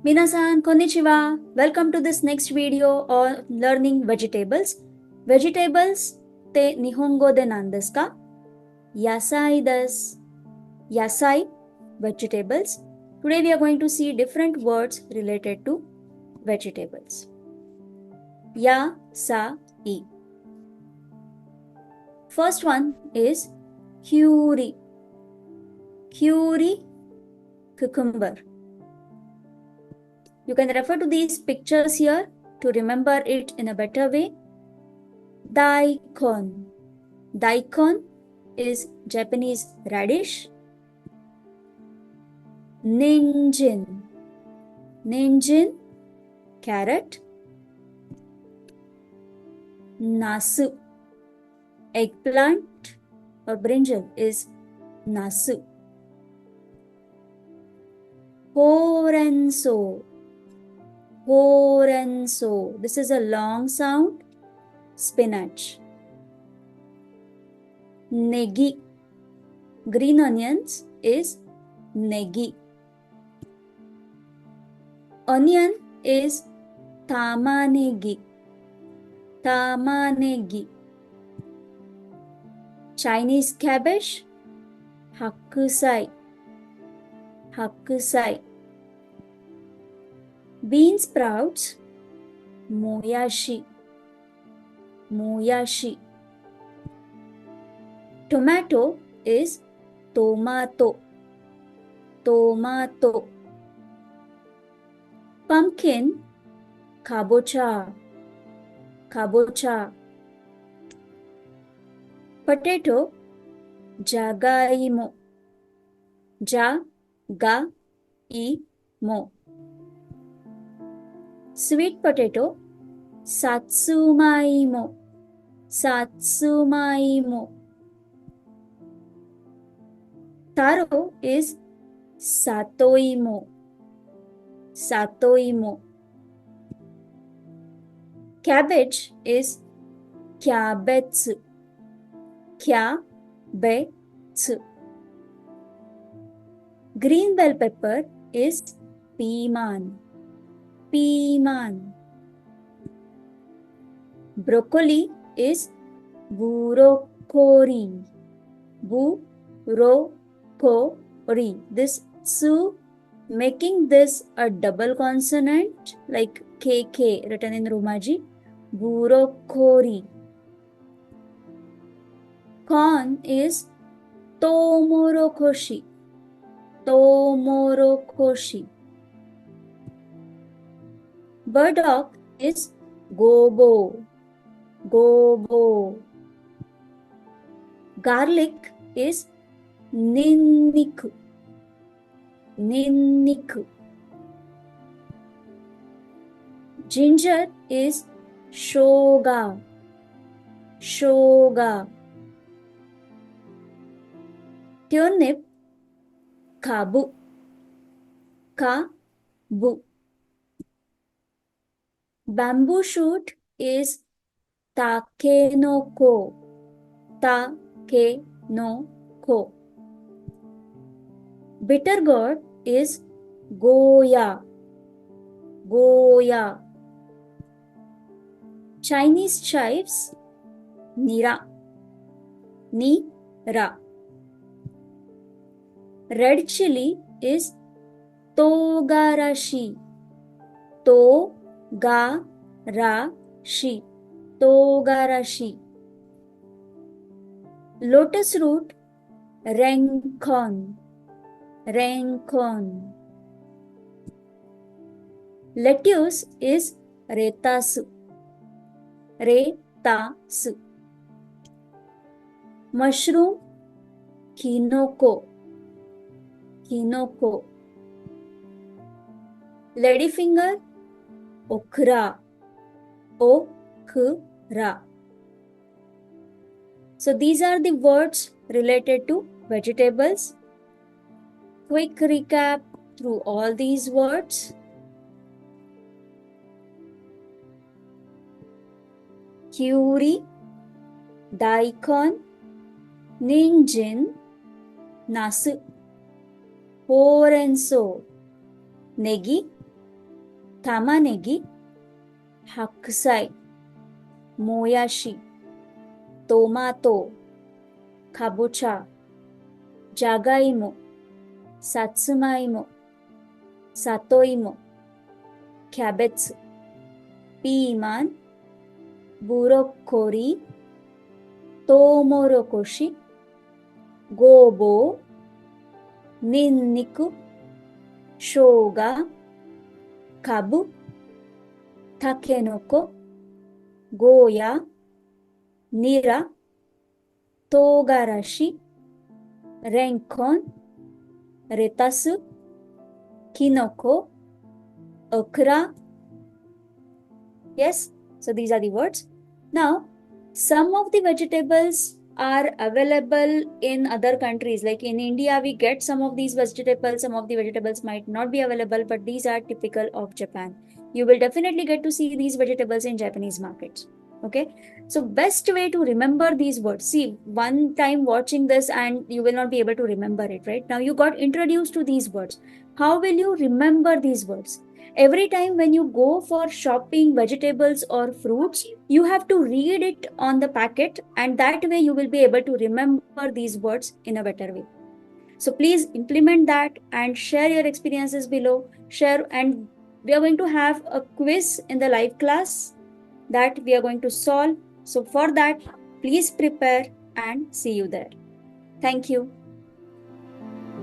Minasan, konnichiwa. Welcome to this next video on learning vegetables. Vegetables te nihongo de nan desu ka? Yasai desu. Yasai, vegetables. Today we are going to see different words related to vegetables. Yasai. First one is Kyūri. Kyūri, cucumber. You can refer to these pictures here to remember it in a better way. Daikon. Daikon is Japanese radish. Ninjin. Ninjin, carrot. Nasu. Eggplant or brinjal is Nasu. Hōrensō. Hōrensō. This is a long sound. Spinach. Negi. Green onions is negi. Onion is tamanegi. Tamanegi. Chinese cabbage, hakusai. Hakusai. Bean sprouts, moyashi. Moyashi. Tomato is tomato. Tomato. Pumpkin, kabocha. Kabocha. Potato, Jagaimo. Jagaimo. Sweet potato, Satsumaimo. Satsumaimo. Taro is Satoimo. Satoimo. Cabbage is Kyabetsu. Kyabetsu. Green bell pepper is Pīman. Pīman. Broccoli is Burokkorī. Burokkorī. This su, making this a double consonant like KK written in Romaji. Burokkorī. Corn is Tōmorokoshi. Tōmorokoshi. Burdock is gobo. Gobo. Garlic is ninniku. Ninniku. Ginger is shoga. Shoga. Turnip, kabu. Kabu. Bamboo shoot is takenoko. Takenoko. Bitter gourd is goya. Goya. Chinese chives, nira. Nira. Red chili is togarashi. Togarashi. Togarashi. Lotus root, renkon. Renkon. Lettuce is Retasu. Retasu. Mushroom, Kinoko. Kinoko. Ladyfinger, okra. Okra. So these are the words related to vegetables. Quick recap through all these words. Kyūri, daikon, Ninjin, Nasu, Hōrensō, negi, Tamanegi, Hakusai, Moyashi, Tomato, Kabocha, Jagaimo, Satsumaimo, Satoimo, Kyabetsu, Pīman, Burokkorī, Tōmorokoshi, Gobo, Ninniku, Shoga, Kabu, Takenoko, Goya, Nira, Togarashi, Renkon, Retasu, Kinoko, Okra. Yes, so these are the words. Now, some of the vegetables are available in other countries. Like in India, we get some of these vegetables. Some of the vegetables might not be available, but these are typical of Japan. You will definitely get to see these vegetables in Japanese markets. Okay, so best way to remember these words. See, one time watching this and you will not be able to remember it, right? Now you got introduced to these words. How will you remember these words? Every time when you go for shopping vegetables or fruits, you have to read it on the packet, and that way you will be able to remember these words in a better way. So please implement that and share your experiences below. Share, and we are going to have a quiz in the live class that we are going to solve. So for that, please prepare and see you there. Thank you.